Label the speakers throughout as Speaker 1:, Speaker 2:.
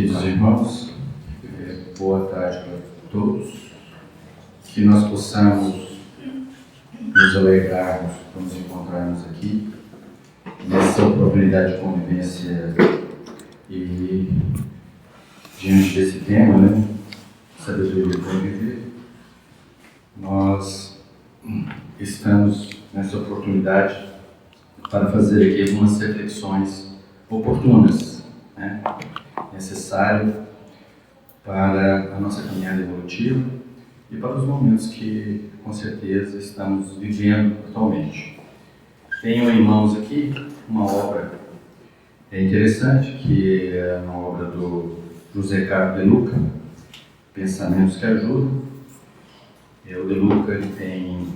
Speaker 1: Queridos irmãos, boa tarde para todos. Que nós possamos nos alegrarmos por nos encontrarmos aqui nessa oportunidade de convivência e diante desse tema, né? Sabedoria para viver. Nós estamos nessa oportunidade para fazer aqui algumas reflexões oportunas, né? Necessário para a nossa caminhada evolutiva e para os momentos que, com certeza, estamos vivendo atualmente. Tenho em mãos aqui uma obra interessante, que é uma obra do José Carlos de Luca, Pensamentos que Ajudam. O de Luca ele tem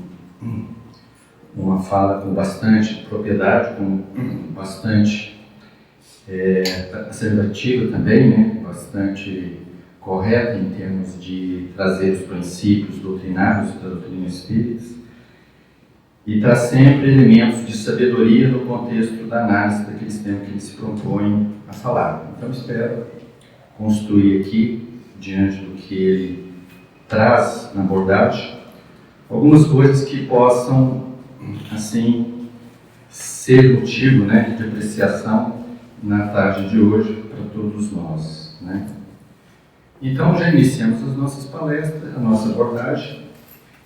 Speaker 1: uma fala com bastante propriedade, com bastante assertiva também, né? Bastante correta em termos de trazer os princípios doutrinários da doutrina espírita e traz sempre elementos de sabedoria no contexto da análise daqueles temas que ele se propõe a falar. Então espero construir aqui, diante do que ele traz na abordagem, algumas coisas que possam, assim, ser motivo, né, de apreciação na tarde de hoje para todos nós, né? Então já iniciamos as nossas palestras, a nossa abordagem,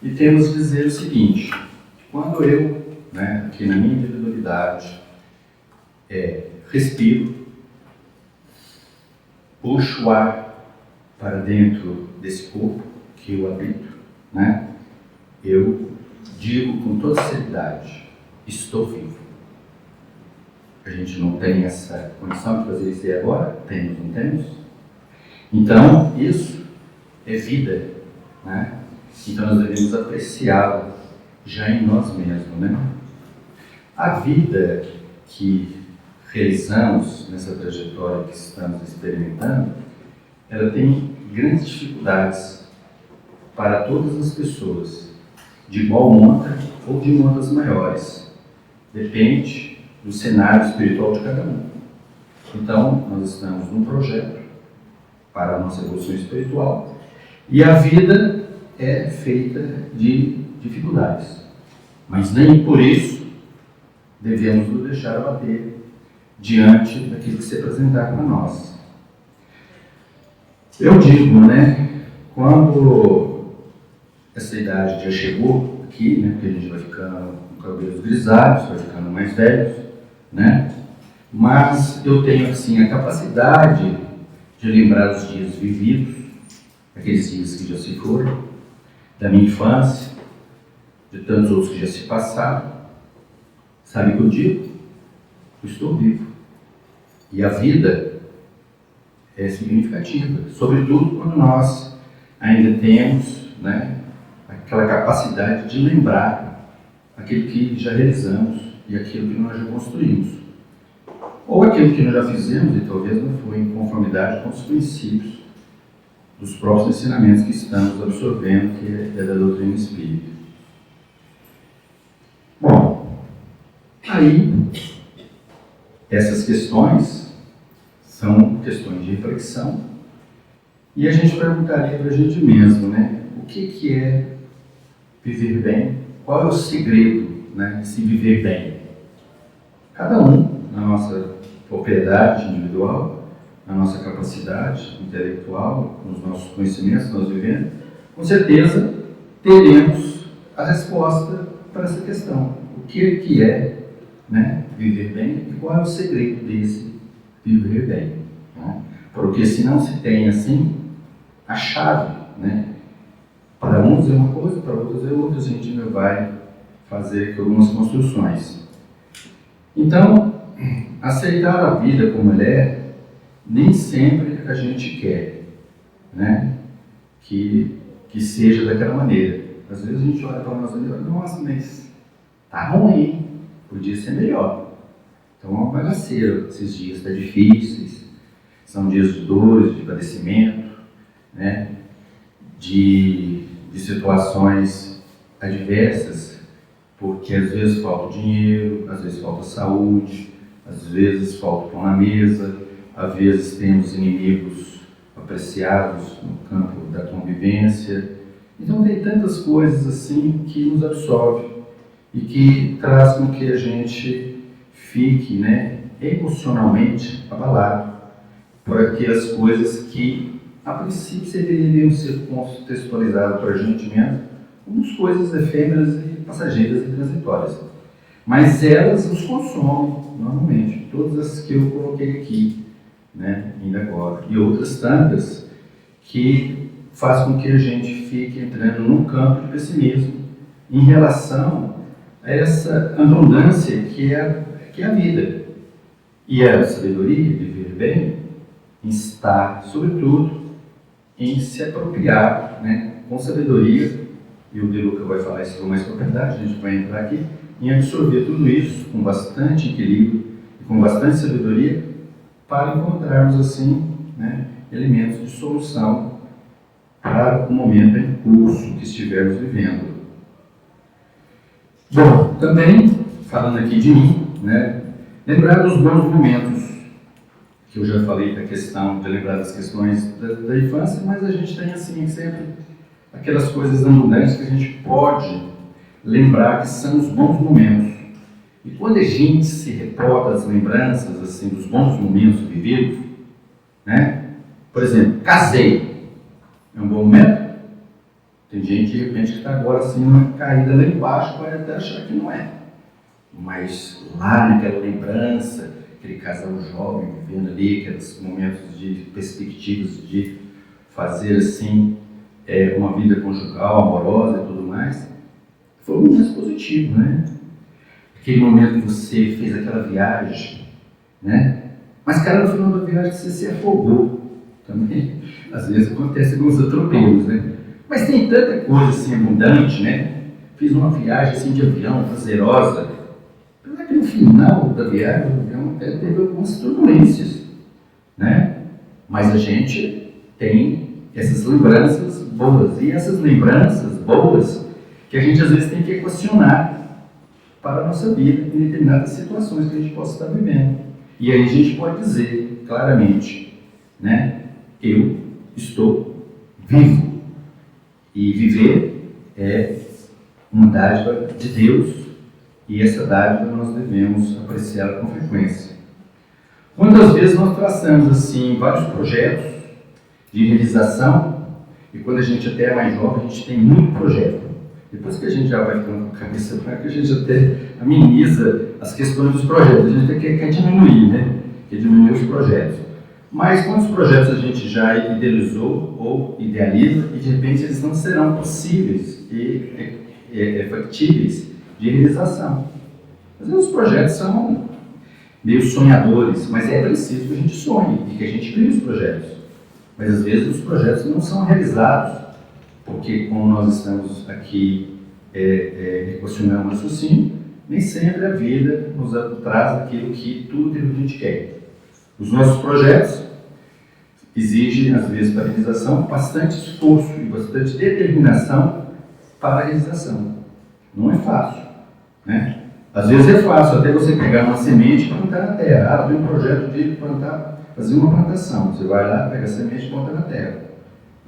Speaker 1: e temos que dizer o seguinte: quando eu, né, aqui na minha individualidade, respiro, puxo o ar para dentro desse corpo que eu habito, né, eu digo com toda seriedade: estou vivo. A gente não tem essa condição de fazer isso agora? Temos, não temos? Então, isso é vida, né? Então, nós devemos apreciá-la já em nós mesmos, né? A vida que realizamos nessa trajetória que estamos experimentando, ela tem grandes dificuldades para todas as pessoas, de igual monta ou de montas maiores. Depende do cenário espiritual de cada um. Então, nós estamos num projeto para a nossa evolução espiritual e a vida é feita de dificuldades, mas nem por isso devemos nos deixar abater diante daquilo que se apresentar para nós. Eu digo, né, quando essa idade já chegou aqui, né, porque a gente vai ficando com cabelos grisalhos, vai ficando mais velhos, né? Mas eu tenho assim a capacidade de lembrar os dias vividos, aqueles dias que já se foram, da minha infância, de tantos outros que já se passaram. Sabe o que eu digo? Eu estou vivo. E a vida é significativa, sobretudo quando nós ainda temos, né, aquela capacidade de lembrar aquilo que já realizamos e aquilo que nós já construímos, ou aquilo que nós já fizemos e talvez não foi em conformidade com os princípios dos próprios ensinamentos que estamos absorvendo, que é da doutrina espírita. Bom, aí essas questões são questões de reflexão e a gente perguntaria para a gente mesmo, né, o que é viver bem? Qual é o segredo, né, de se viver bem? Cada um, na nossa propriedade individual, na nossa capacidade intelectual, com os nossos conhecimentos que nós vivemos, com certeza teremos a resposta para essa questão. O que é, né, viver bem e qual é o segredo desse viver bem, né? Porque se não se tem assim a chave, né, para uns é uma coisa, para outros é outra, a gente ainda vai fazer aqui algumas construções. Então, aceitar a vida como ela é, nem sempre a gente quer, né, que seja daquela maneira. Às vezes a gente olha para nós e fala: nossa, mas tá ruim, podia ser melhor. Então é uma bagaceira, esses dias estão difíceis, são dias de dores, de padecimento, né, de situações adversas, porque às vezes falta dinheiro, às vezes falta saúde, às vezes falta pão na mesa, às vezes temos inimigos apreciados no campo da convivência. Então tem tantas coisas assim que nos absorve e que traz com que a gente fique, né, emocionalmente abalado por aquelas coisas que a princípio deveriam ser contextualizadas para a gente mesmo como coisas efêmeras e passageiras e transitórias. Mas elas nos consomem normalmente, todas as que eu coloquei aqui, né, ainda agora, e outras tantas que faz com que a gente fique entrando num campo de pessimismo em relação a essa abundância que é a vida. E a sabedoria, viver bem, está, sobretudo, em se apropriar, né, com sabedoria, e o De Luca vai falar isso com mais propriedade, a gente vai entrar aqui, em absorver tudo isso com bastante equilíbrio e com bastante sabedoria, para encontrarmos, assim, né, elementos de solução para o momento em curso que estivermos vivendo. Bom, também, falando aqui de mim, né, lembrar dos bons momentos, que eu já falei da questão de lembrar das questões da infância, mas a gente tem, assim, sempre aquelas coisas abundantes que a gente pode lembrar que são os bons momentos. E quando a gente se reporta as lembranças, assim, dos bons momentos vividos, né, por exemplo, casei, é um bom momento? Tem gente, de repente, que está agora, assim, numa caída lá embaixo, pode até achar que não é. Mas lá naquela lembrança, aquele casal jovem vivendo ali, aqueles momentos de perspectivas de fazer, assim, uma vida conjugal, amorosa e tudo mais, foi um momento positivo, né? Aquele momento que você fez aquela viagem, né? Mas, cara, no final da viagem você se afogou também. Às vezes acontece alguns atropelos, né? Mas tem tanta coisa assim abundante, né? Fiz uma viagem assim de avião, prazerosa. Apesar que no final da viagem o avião até teve algumas turbulências, né? Mas a gente tem essas lembranças boas. E essas lembranças boas que a gente às vezes tem que equacionar para a nossa vida em determinadas situações que a gente possa estar vivendo. E aí a gente pode dizer claramente, né? Eu estou vivo. E viver é uma dádiva de Deus, e essa dádiva nós devemos apreciá-la com frequência. Quantas vezes nós traçamos assim vários projetos de realização, e quando a gente até é mais jovem, a gente tem muito projeto. Depois que a gente já vai ficando com a cabeça branca, a gente até ameniza as questões dos projetos. A gente até quer diminuir, né? Quer diminuir os projetos. Mas quantos projetos a gente já idealizou ou idealiza e de repente eles não serão possíveis e factíveis de realização? Às vezes os projetos são meio sonhadores, mas é preciso que a gente sonhe e que a gente crie os projetos. Mas às vezes os projetos não são realizados, porque como nós estamos aqui equacionando o raciocínio, nem sempre a vida nos traz aquilo que tudo que a gente quer. Os nossos projetos exigem, às vezes, para a realização, bastante esforço e bastante determinação para a realização. Não é fácil, né? Às vezes é fácil até você pegar uma semente e plantar na terra. Tem um projeto de fazer uma plantação. Você vai lá, pega a semente e planta na terra.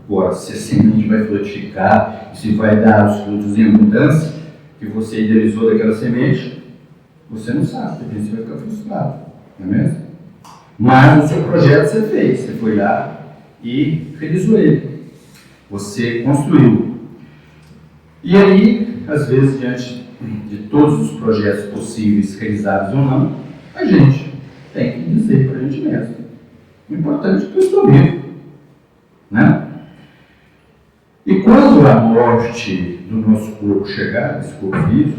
Speaker 1: Agora, se a semente vai frutificar, se vai dar os frutos em abundância que você idealizou daquela semente, você não sabe, porque você vai ficar frustrado, não é mesmo? Mas o seu projeto você fez, você foi lá e realizou ele. Você construiu. E aí, às vezes, diante de todos os projetos possíveis, realizados ou não, a gente tem que dizer para a gente mesmo: o importante é que eu estou vivo, né? E quando a morte do nosso corpo chegar, desse corpo físico,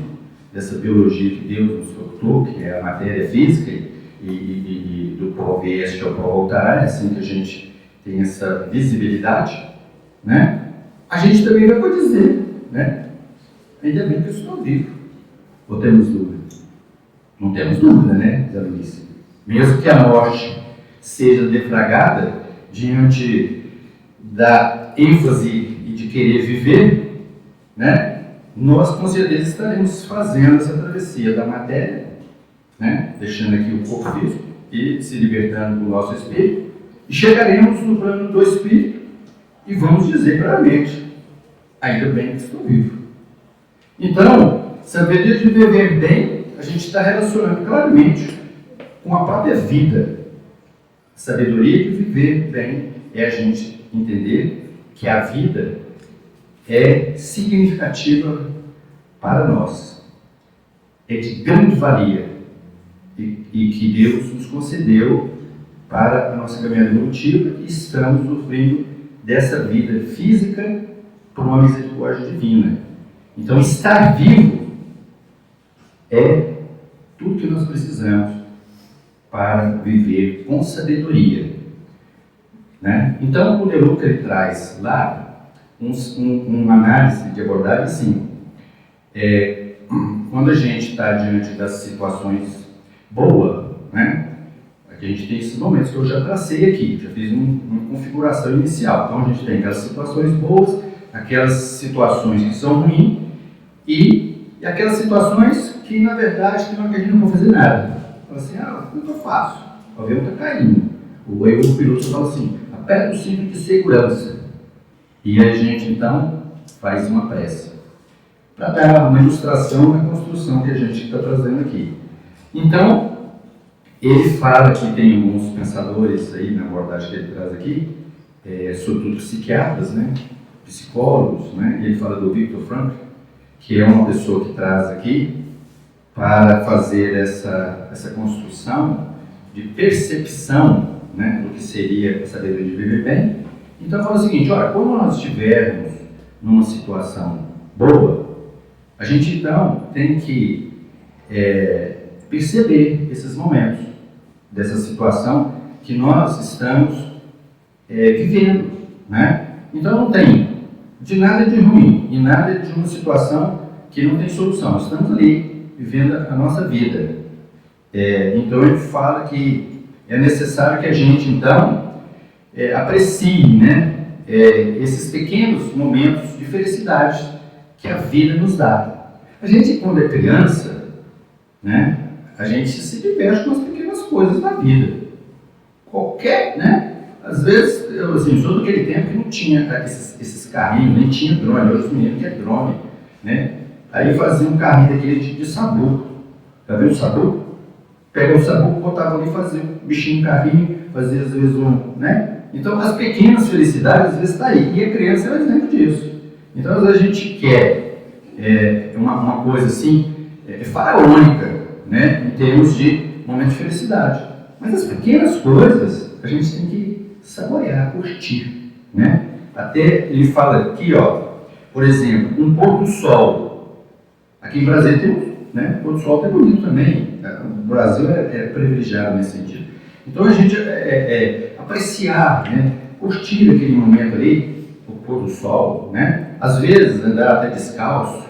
Speaker 1: dessa biologia que Deus nos dotou, que é a matéria física, e do pó veste ao pó voltará, é assim que a gente tem essa visibilidade, né? A gente também vai poder dizer, né? Ainda bem que eu estou vivo. Ou temos dúvida? Não temos dúvida, né, Zé Luiz? Mesmo que a morte seja deflagrada diante da ênfase e de querer viver, né? Nós com certeza estaremos fazendo essa travessia da matéria, né? Deixando aqui o corpo físico e se libertando do nosso espírito, E chegaremos no plano do Espírito e vamos dizer claramente, ainda bem que estou vivo. Então, sabedoria de viver bem, a gente está relacionando claramente com a própria vida. Sabedoria de viver bem é a gente entender que a vida é significativa para nós, é de grande valia e que Deus nos concedeu para a nossa caminhada evolutiva e estamos sofrendo dessa vida física por uma misericórdia divina. Então, estar vivo é tudo que nós precisamos para viver com sabedoria, né? Então, o Deluca ele traz lá uma análise de abordagem assim, quando a gente está diante das situações boas, né? A gente tem esses momentos que eu já tracei aqui, já fiz uma configuração inicial. Então, a gente tem aquelas situações boas, aquelas situações que são ruins e aquelas situações que, na verdade, que a gente não pode fazer nada. Fala assim, o que eu faço? O avião está caindo. O piloto fala assim, aperta o cinto de segurança. E a gente, então, faz uma prece. Para dar uma ilustração da construção que a gente está trazendo aqui. Então, ele fala que tem alguns pensadores aí na abordagem que ele traz aqui, sobretudo psiquiatras, né? Psicólogos, né? E ele fala do Viktor Frankl, que é uma pessoa que traz aqui para fazer essa construção de percepção, né, do que seria a sabedoria de viver bem. Então fala o seguinte, olha, quando nós estivermos numa situação boa, a gente então tem que perceber esses momentos dessa situação que nós estamos vivendo, né? Então não tem de nada de ruim e nada de uma situação que não tem solução. Estamos ali vivendo a nossa vida. Então ele fala que é necessário que a gente então aprecie, né, esses pequenos momentos de felicidade que a vida nos dá. A gente, quando é criança, né, a gente se diverte com as pequenas coisas da vida. Qualquer, né? Às vezes, eu assim, sou daquele tempo que não tinha esses carrinhos, nem tinha drone. Hoje os meninos querem drone, né? Aí fazia um carrinho daquele de sabugo. Já viu o sabugo? Pega o sabugo, botava ali e fazia um bichinho, carrinho, fazia às vezes né? Então, as pequenas felicidades, às vezes, está aí. E a criança é um exemplo disso. Então, às vezes, a gente quer uma coisa assim, faraônica, né? Em termos de momento de felicidade. Mas as pequenas coisas, a gente tem que saborear, curtir, né? Até ele fala aqui, ó, por exemplo, um pôr do sol. Aqui em Brasília tem né? O pôr do sol é bonito também. O Brasil é privilegiado nesse sentido. Então a gente apreciar, né? Curtir aquele momento ali, o pôr do sol, né? Às vezes andar até descalço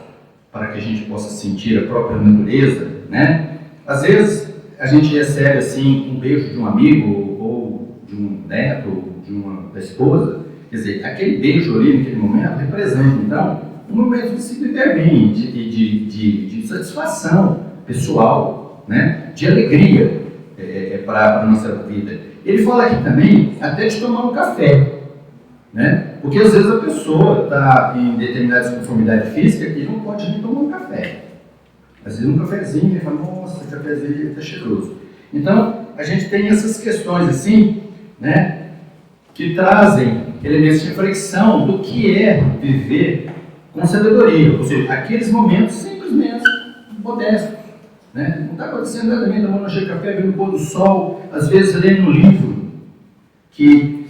Speaker 1: para que a gente possa sentir a própria natureza, né? Às vezes a gente recebe assim um beijo de um amigo ou de um neto, ou da esposa. Quer dizer, aquele beijo ali naquele momento representa então um momento de se viver bem, de satisfação pessoal, né? De alegria para a nossa vida. Ele fala aqui também até de tomar um café, né? Porque às vezes a pessoa está em determinada desconformidade física e não pode nem tomar um café. Às vezes um cafezinho e fala, nossa, esse cafezinho está cheiroso. Então, a gente tem essas questões assim, né? Que trazem elementos de reflexão do que é viver com sabedoria. Ou seja, aqueles momentos simplesmente modestos, né? Não está acontecendo nada também, tomando um café, vendo o pôr do sol, às vezes lendo um livro, que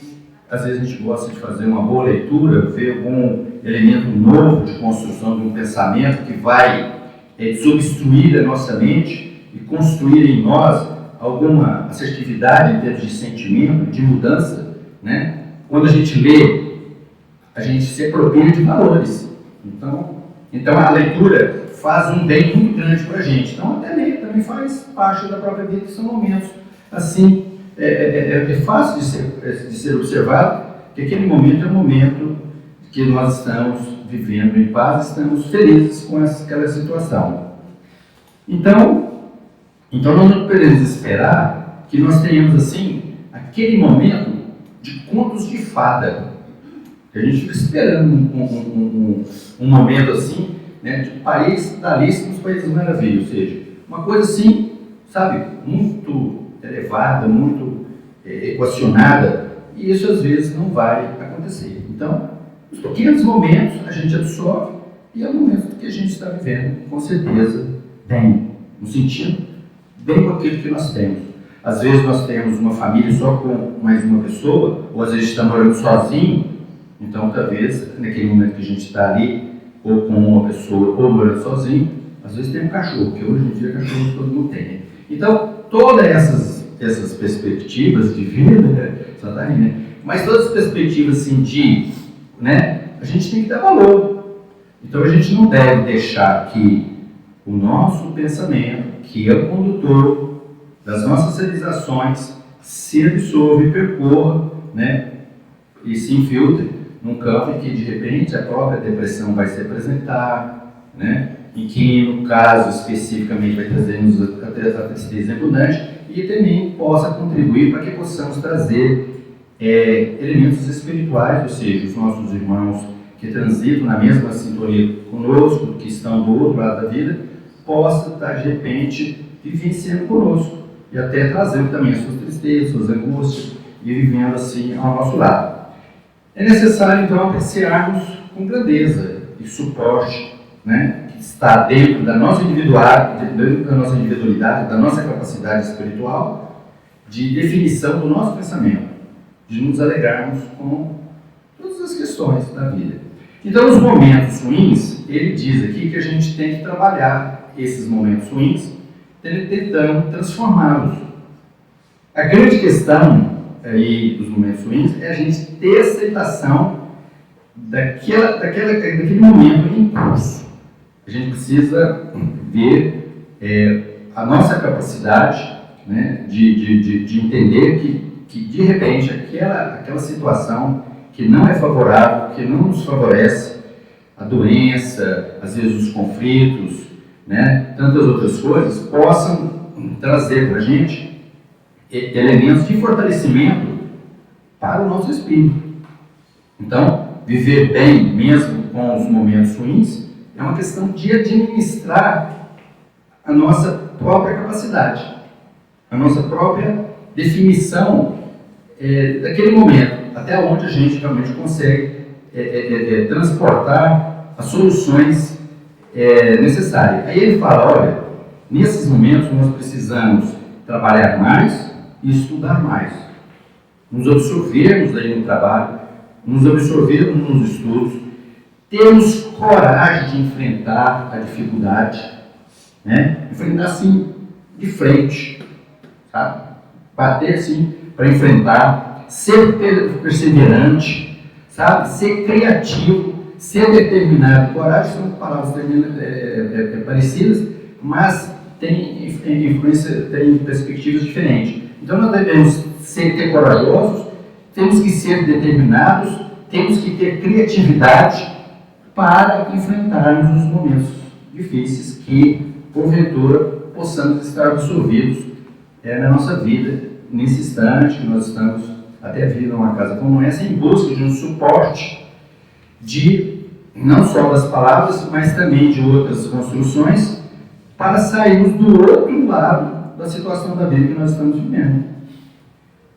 Speaker 1: às vezes a gente gosta de fazer uma boa leitura, ver algum elemento novo de construção de um pensamento que vai desobstruir a nossa mente e construir em nós alguma assertividade em termos de sentimento, de mudança, né? Quando a gente lê, a gente se apropria de valores. Então a leitura faz um bem muito grande para a gente. Então até ler também faz parte da própria vida, que são momentos assim, é fácil de ser observado que aquele momento é um momento que nós estamos vivendo em paz, estamos felizes com aquela situação. Então nós não podemos esperar que nós tenhamos assim, aquele momento de contos de fada. A gente fica esperando um momento assim, né, de país da Alice nos Países Maravilhas, ou seja, uma coisa assim, sabe, muito elevada, muito equacionada, e isso às vezes não vai acontecer. Então, os pequenos momentos a gente absorve e é o momento que a gente está vivendo, com certeza, bem, no sentido bem com aquilo que nós temos. Às vezes nós temos uma família só com mais uma pessoa, ou às vezes está morando sozinho, então talvez naquele momento que a gente está ali, ou com uma pessoa, ou morando sozinho, às vezes tem um cachorro, que hoje em dia cachorro todo mundo tem. Né? Então, todas essas perspectivas de vida, né? Só tá aí, né? Mas todas as perspectivas assim, de, né? A gente tem que dar valor. Então a gente não deve deixar que o nosso pensamento, que é o condutor das nossas realizações, se absorva e percorra, né? E se infiltre num campo em que de repente a própria depressão vai se apresentar, né? Em que no caso especificamente vai trazer-nos a tristeza abundante e também possa contribuir para que possamos trazer elementos espirituais, ou seja, os nossos irmãos que transitam na mesma sintonia conosco, que estão do outro lado da vida, possa estar de repente vivenciando conosco e até trazendo também as suas tristezas, suas angústias e vivendo assim ao nosso lado. É necessário então apreciarmos com grandeza e suporte, né, que está dentro da nossa individualidade, da nossa capacidade espiritual de definição do nosso pensamento, de nos alegrarmos com todas as questões da vida. Então, os momentos ruins, ele diz aqui que a gente tem que trabalhar esses momentos ruins, tentando transformá-los. A grande questão aí dos momentos ruins é a gente ter aceitação daquele momento em curso. A gente precisa ver a nossa capacidade, né, de entender que de repente aquela situação que não é favorável, que não nos favorece, a doença, às vezes os conflitos, né, tantas outras coisas, possam trazer para a gente elementos de fortalecimento para o nosso espírito. Então, viver bem, mesmo com os momentos ruins, é uma questão de administrar a nossa própria capacidade, a nossa própria definição daquele momento, até onde a gente realmente consegue transportar as soluções necessárias. Aí ele fala, olha, nesses momentos nós precisamos trabalhar mais e estudar mais, nos absorvermos aí no trabalho, nos absorvermos nos estudos, termos coragem de enfrentar a dificuldade, né? Enfrentar assim de frente, sabe? Bater assim para enfrentar, ser perseverante, sabe? Ser criativo, ser determinado. Coragem são palavras parecidas, mas tem influência, tem perspectivas diferentes. Então nós devemos ser corajosos, temos que ser determinados, temos que ter criatividade para enfrentarmos os momentos difíceis que, porventura, possamos estar absorvidos na nossa vida, nesse instante que nós estamos até vir numa casa como essa, em busca de um suporte de, não só das palavras, mas também de outras construções, para sairmos do outro lado da situação da vida que nós estamos vivendo.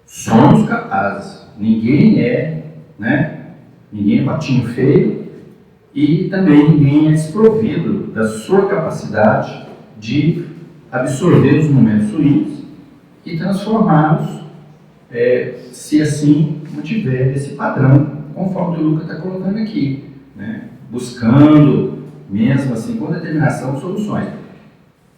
Speaker 1: Somos capazes, ninguém é patinho feio, e também ninguém é desprovido da sua capacidade de absorver os momentos ruins e transformá-los, se assim mantiver esse padrão, conforme o Lucas está colocando aqui, né? Buscando, mesmo assim, com determinação, soluções.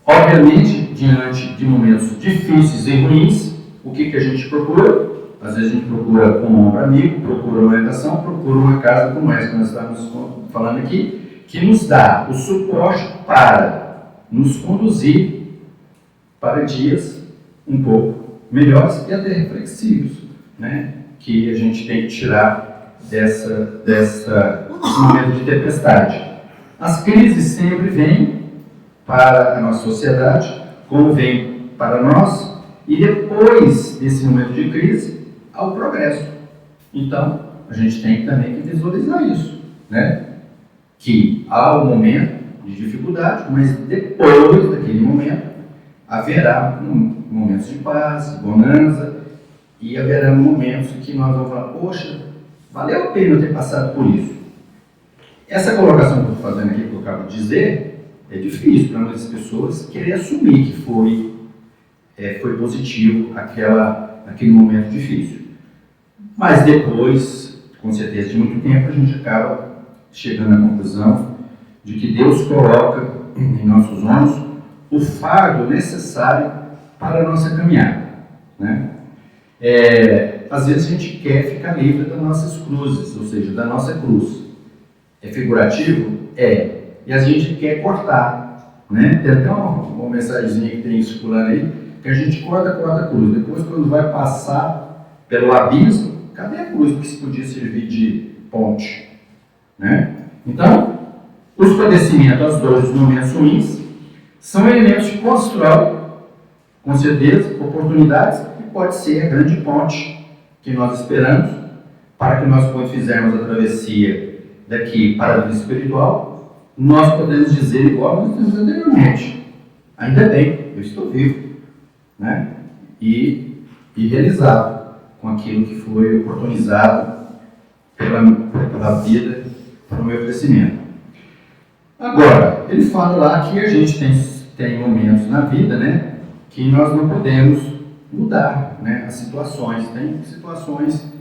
Speaker 1: Obviamente, diante de momentos difíceis e ruins, o que a gente procura? Às vezes a gente procura um ombro amigo, procura uma orientação, procura uma casa como essa que nós estamos falando aqui, que nos dá o suporte para nos conduzir para dias um pouco melhores e até reflexivos, né? Que a gente tem que tirar desse momento de tempestade. As crises sempre vêm para a nossa sociedade, como vem para nós, e depois desse momento de crise, ao progresso. Então, a gente tem também que visualizar isso, né? Que há um momento de dificuldade, mas depois daquele momento haverá momentos de paz, de bonança, e haverá momentos que nós vamos falar, poxa, valeu a pena eu ter passado por isso. Essa colocação que eu estou fazendo aqui, que eu acabo de dizer, é difícil para muitas pessoas querer assumir que foi positivo aquele momento difícil. Mas depois, com certeza, de muito tempo, a gente acaba chegando à conclusão de que Deus coloca em nossos ombros o fardo necessário para a nossa caminhada, né? Às vezes a gente quer ficar livre das nossas cruzes, ou seja, da nossa cruz. É figurativo? É. E a gente quer cortar, né? Tem até uma mensagenzinha que tem circulando aí, que a gente corta a cruz. Depois, quando vai passar pelo abismo, cadê a cruz que podia servir de ponte? Né? Então, os padecimentos, as dores, os momentos ruins, são elementos que constroem, com certeza, oportunidades, e pode ser a grande ponte que nós esperamos para que nós, quando fizermos a travessia daqui para a vida espiritual, nós podemos dizer igual nós dizemos anteriormente: ainda bem, eu estou vivo, né? E realizado com aquilo que foi oportunizado pela vida para o meu crescimento. Agora, ele fala lá que a gente tem momentos na vida, né, que nós não podemos mudar, né, as situações. Tem situações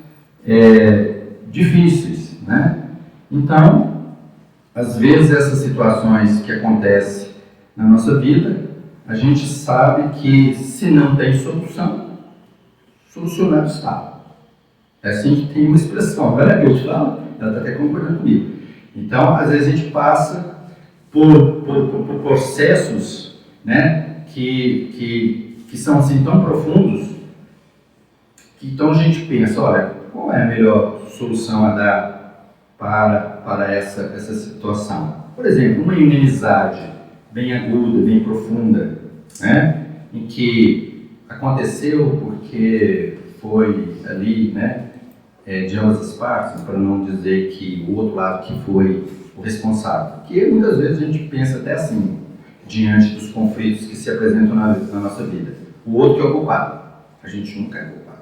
Speaker 1: difíceis, né? Então, às vezes essas situações que acontecem na nossa vida, a gente sabe que se não tem solução, solucionado está. É assim que tem uma expressão, agora que eu te falo, ela está até concordando comigo. Então, às vezes a gente passa por processos, né, que são assim tão profundos, que então a gente pensa, olha, qual é a melhor solução a dar para essa situação? Por exemplo, uma inimizade bem aguda, bem profunda, né, em que aconteceu porque foi ali, né, de ambas as partes, para não dizer que o outro lado que foi o responsável. Porque muitas vezes a gente pensa até assim, diante dos conflitos que se apresentam na nossa vida. O outro que é o culpado. A gente nunca é culpado.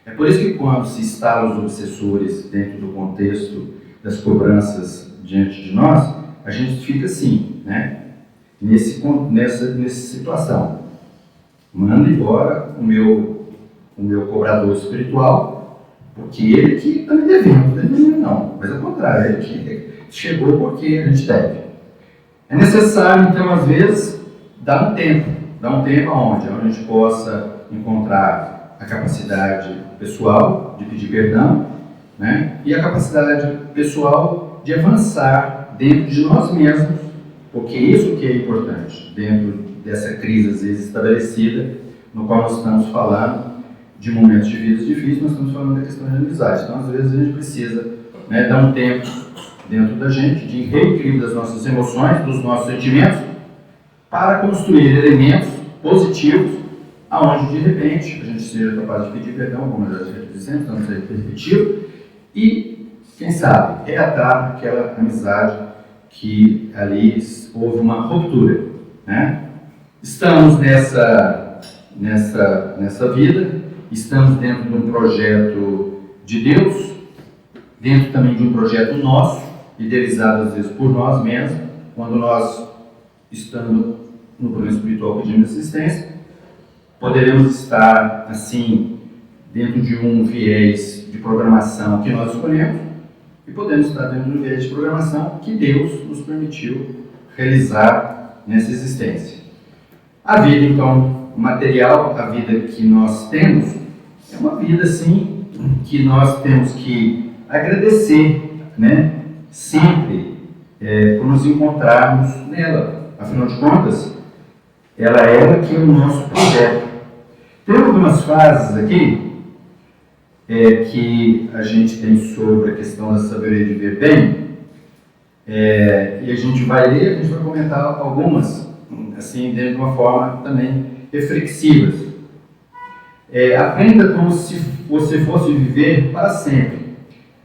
Speaker 1: É por isso que quando se instalam os obsessores dentro do contexto das cobranças diante de nós, a gente fica assim, né? Nessa situação. Manda embora o meu cobrador espiritual, porque ele que está me devendo, não. Mas ao contrário, ele que chegou porque a gente deve. É necessário, então, às vezes, dar um tempo onde a gente possa encontrar a capacidade pessoal de pedir perdão, né? E a capacidade pessoal de avançar dentro de nós mesmos, porque isso que é importante, dentro dessa crise, às vezes, estabelecida, no qual nós estamos falando de momentos de vida difíceis, nós estamos falando da questão de amizade. Então, às vezes, a gente precisa, né, dar um tempo dentro da gente, de reequilíbrio das nossas emoções, dos nossos sentimentos, para construir elementos positivos, aonde de repente a gente seja capaz de pedir perdão, como eu já disse, então não seja repetitivo, e, quem sabe, reatar aquela amizade que ali houve uma ruptura, né? Estamos nessa vida, estamos dentro de um projeto de Deus, dentro também de um projeto nosso, idealizado às vezes por nós mesmos, quando nós, estando no plano espiritual pedindo assistência, poderemos estar assim, dentro de um viés de programação que nós escolhemos, e podemos estar dentro de um viés de programação que Deus nos permitiu realizar nessa existência. A vida, então, material, a vida que nós temos, é uma vida, assim, que nós temos que agradecer, né? Sempre por nos encontrarmos nela. Afinal de contas, ela que é o nosso projeto. Tem algumas frases aqui que a gente tem sobre a questão da sabedoria de viver bem, e a gente vai ler, a gente vai comentar algumas, assim, de uma forma também reflexiva. Aprenda como se você fosse viver para sempre,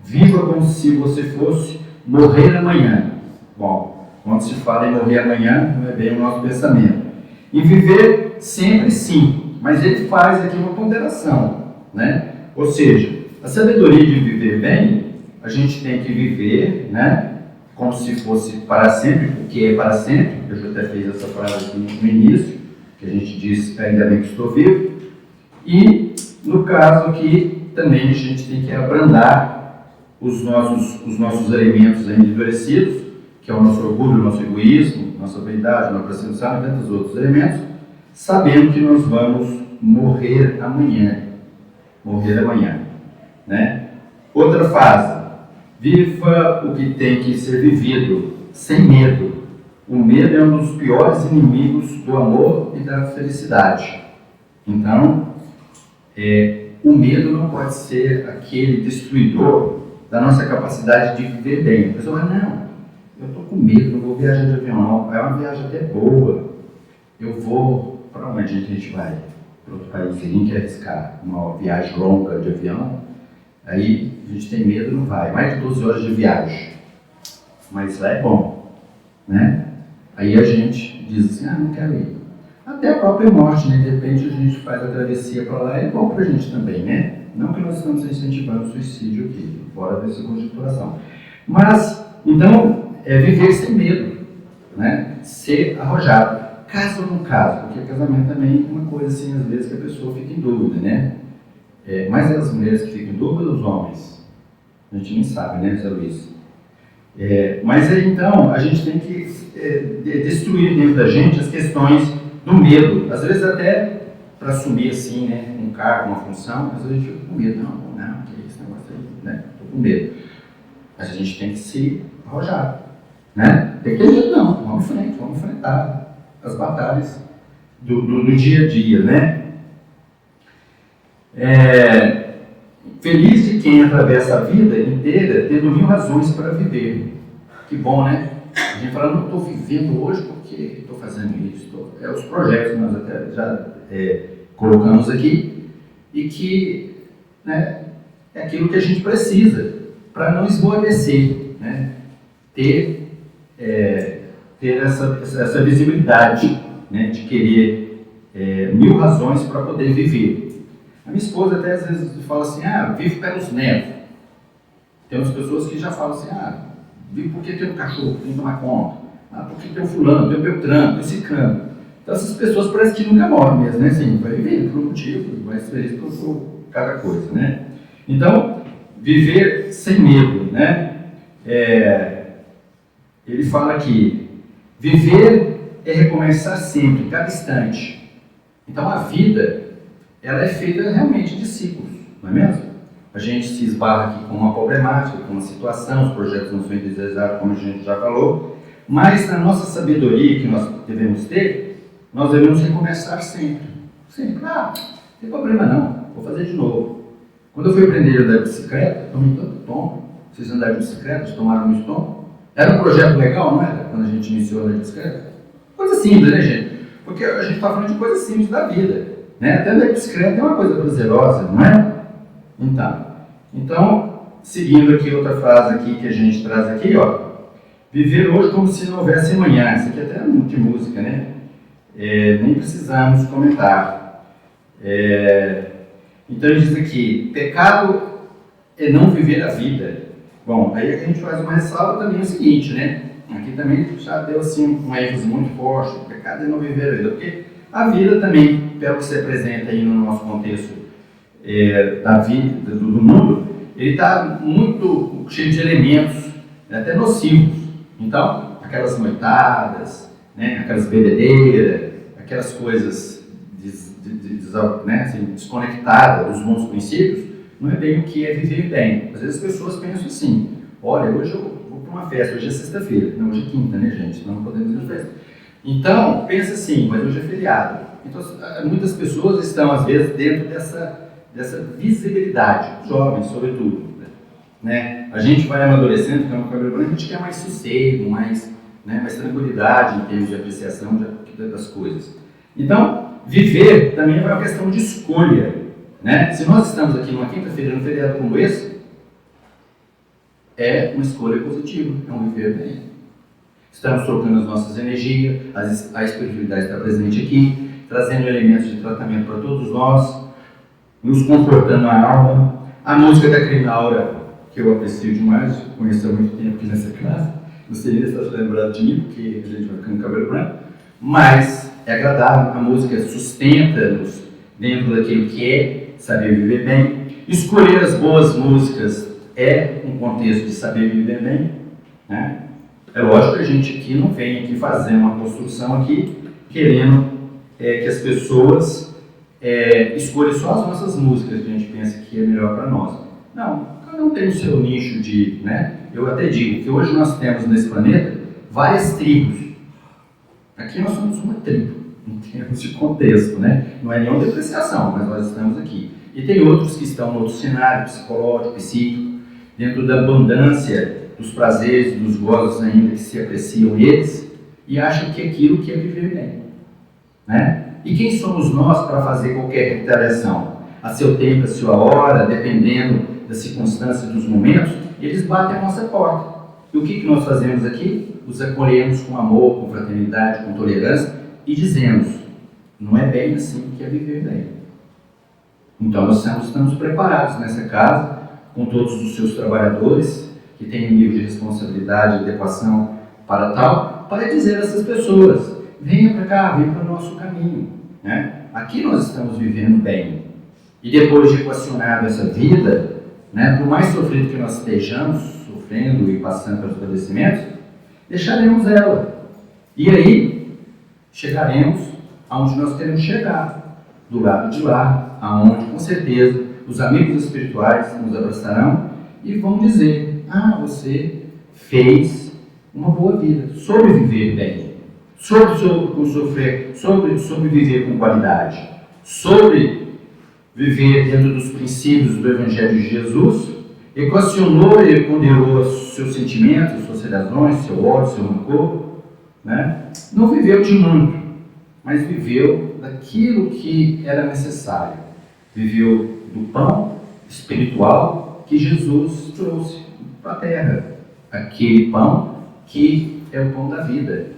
Speaker 1: Viva como se você fosse morrer amanhã. Bom, quando se fala em morrer amanhã, não é bem o nosso pensamento. E viver sempre sim, mas ele faz aqui uma ponderação, né? Ou seja, a sabedoria de viver bem, a gente tem que viver, né? Como se fosse para sempre, porque é para sempre. Eu já até fiz essa frase aqui no início, que a gente diz, ainda bem que estou vivo. E, no caso aqui, também a gente tem que abrandar os nossos elementos endurecidos, que é o nosso orgulho, o nosso egoísmo, nossa vaidade, nossa presunção e tantos outros elementos, sabendo que nós vamos morrer amanhã. Morrer amanhã, né? Outra fase. Viva o que tem que ser vivido, sem medo. O medo é um dos piores inimigos do amor e da felicidade. Então, o medo não pode ser aquele destruidor da nossa capacidade de viver bem. A pessoa fala, não, eu estou com medo, não vou viajar de avião, não. É uma viagem até boa. Eu vou, para onde a gente vai? Para outro país, se ninguém quer arriscar uma viagem longa de avião, aí a gente tem medo, não vai. Mais de 12 horas de viagem. Mas lá é bom, né? Aí a gente diz assim, não quero ir. Até a própria morte, né? De repente a gente faz a travessia para lá, é bom para a gente também, né? Não que nós estamos incentivando o suicídio aqui, fora dessa conjecturação. Mas, então, é viver sem medo, né? Ser arrojado. Caso ou não caso, porque casamento também é uma coisa assim, às vezes, que a pessoa fica em dúvida, né? Mais é as mulheres que ficam em dúvida ou os homens? A gente nem sabe, né, Zé Luiz? Mas aí, então, a gente tem que destruir dentro da gente as questões do medo. Às vezes até para assumir assim, né, um cargo, uma função, às vezes a gente fica com medo. Não, que é esse negócio aí, né? Estou com medo. Mas a gente tem que se arrojar, né? Tem que ter medo não, vamos em frente, vamos enfrentar as batalhas do dia a dia, né? Feliz de quem atravessa a vida inteira tendo 1000 razões para viver. Que bom, né? A gente fala, não estou vivendo hoje porque estou fazendo isso. Os projetos que nós até já colocamos aqui e que, né, é aquilo que a gente precisa para não esmorecer, né? Ter essa visibilidade, né, de querer 1000 razões para poder viver. A minha esposa até às vezes fala assim, vive pelos netos. Tem umas pessoas que já falam assim, vive porque tem um cachorro, tem que tomar conta. Porque tem o fulano, tem o Beltrano, tem o Cicrano. Então essas pessoas parecem que nunca morrem mesmo, né? Assim, vai viver por um motivo, vai ser feliz por cada coisa, né? Então, viver sem medo, né? Ele fala aqui, viver é recomeçar sempre, cada instante. Então a vida, ela é feita realmente de ciclos, não é mesmo? A gente se esbarra aqui com uma problemática, com uma situação, os projetos não são desejados, como a gente já falou, mas na nossa sabedoria que nós devemos ter, nós devemos recomeçar sempre. Sempre, não tem problema não, vou fazer de novo. Quando eu fui aprender a andar de bicicleta, tomei tanto tombo. Vocês andaram de bicicleta, tomaram muito tombo? Era um projeto legal, não era? Quando a gente iniciou a andar de bicicleta? Coisa simples, né, gente? Porque a gente está falando de coisas simples da vida, né? Até andar de bicicleta é uma coisa prazerosa, não é? Então, seguindo aqui outra frase aqui que a gente traz aqui, ó. Viver hoje como se não houvesse amanhã. Isso aqui é até de música, né? Nem precisamos comentar. Então ele diz aqui, pecado é não viver a vida. Bom, aí a gente faz uma ressalva também o seguinte, né? Aqui também já deu assim uma ênfase muito forte, o pecado é não viver a vida, porque a vida também, pelo que se apresenta aí no nosso contexto da vida, do mundo, ele está muito cheio de elementos, até nocivos. Então, aquelas noitadas, né, aquelas bebedeiras, aquelas coisas né, assim, desconectadas dos bons princípios, não é bem o que é viver bem. Às vezes as pessoas pensam assim, olha, hoje eu vou para uma festa, hoje é sexta-feira, não, hoje é quinta, né, gente, não podemos ir para festa. Então, pensa assim, mas hoje é feriado. Então, muitas pessoas estão, às vezes, dentro dessa visibilidade, jovens, sobretudo, né? A gente vai amadurecendo, ficando com o cabelo branco, a gente quer mais sossego, mais tranquilidade em termos de apreciação das coisas. Então, viver também é uma questão de escolha, né? Se nós estamos aqui numa quinta-feira, num feriado como esse, é uma escolha positiva, é um viver bem. Estamos trocando as nossas energias, a espiritualidade está presente aqui, trazendo elementos de tratamento para todos nós, nos confortando a alma. A música da Crinaura, que eu aprecio demais, conheço há muito tempo aqui nessa classe, não sei nem se está lembrado de mim, porque a gente vai ficando cabelo branco, mas é agradável, a música sustenta-nos dentro daquilo que é saber viver bem. Escolher as boas músicas é um contexto de saber viver bem, né? É lógico que a gente aqui não vem aqui fazer uma construção aqui querendo que as pessoas escolham só as nossas músicas que a gente pensa que é melhor para nós. Não, cada um tem o seu nicho de, né? Eu até digo que hoje nós temos nesse planeta várias tribos. Aqui nós somos uma tribo, em termos de contexto, né? Não é nenhuma depreciação, mas nós estamos aqui. E tem outros que estão no outro cenário psicológico, psíquico, dentro da abundância dos prazeres, dos gozos ainda que se apreciam eles, e acham que aquilo que é viver bem, né? E quem somos nós para fazer qualquer retaliação? A seu tempo, a sua hora, dependendo das circunstâncias, dos momentos, eles batem a nossa porta. E o que nós fazemos aqui? Os acolhemos com amor, com fraternidade, com tolerância, e dizemos, não é bem assim que é viver bem. Então nós estamos preparados nessa casa, com todos os seus trabalhadores, que têm um nível de responsabilidade e adequação para tal, para dizer a essas pessoas, venha para cá, venha para o nosso caminho, né? Aqui nós estamos vivendo bem. E depois de equacionado essa vida, né, por mais sofrido que nós estejamos, sofrendo e passando pelos padecimentos, deixaremos ela. E aí, chegaremos aonde nós queremos chegar, do lado de lá, aonde, com certeza, os amigos espirituais nos abraçarão e vão dizer, você fez uma boa vida, soube viver bem, soube sofrer, soube viver com qualidade, soube viver dentro dos princípios do Evangelho de Jesus, equacionou e ponderou seus sentimentos, suas reações, seu ódio, seu rancor, né? Não viveu de muito, mas viveu daquilo que era necessário. Viveu do pão espiritual que Jesus trouxe para a terra. Aquele pão que é o pão da vida.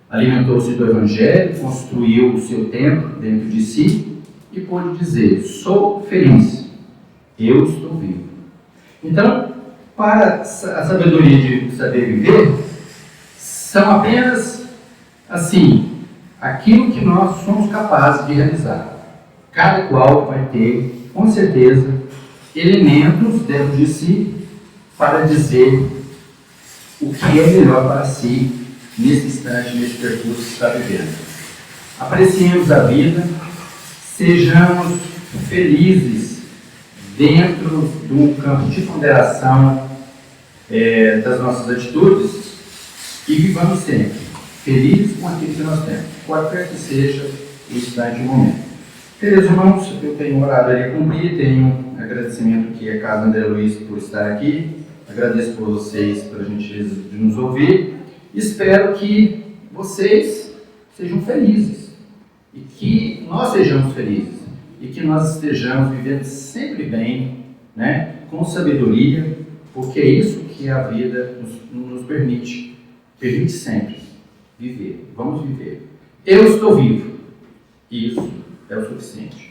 Speaker 1: Alimentou-se do Evangelho, construiu o seu templo dentro de si e pôde dizer, sou feliz, eu estou vivo. Então, para a sabedoria de saber viver, são apenas, assim, aquilo que nós somos capazes de realizar. Cada qual vai ter, com certeza, elementos dentro de si para dizer o que é melhor para si nesse instante, nesse percurso que está vivendo. Apreciemos a vida, sejamos felizes dentro do campo de ponderação das nossas atitudes e vivamos sempre felizes com aquilo que nós temos, qualquer que seja o instante e o momento. Queridos irmãos, eu tenho um horário ali a cumprir, tenho agradecimento aqui à Casa André Luiz por estar aqui, agradeço por vocês pela gentileza de nos ouvir, espero que vocês sejam felizes e que nós sejamos felizes e que nós estejamos vivendo sempre bem, né, com sabedoria, porque é isso que a vida nos permite sempre viver, vamos viver. Eu estou vivo, isso é o suficiente.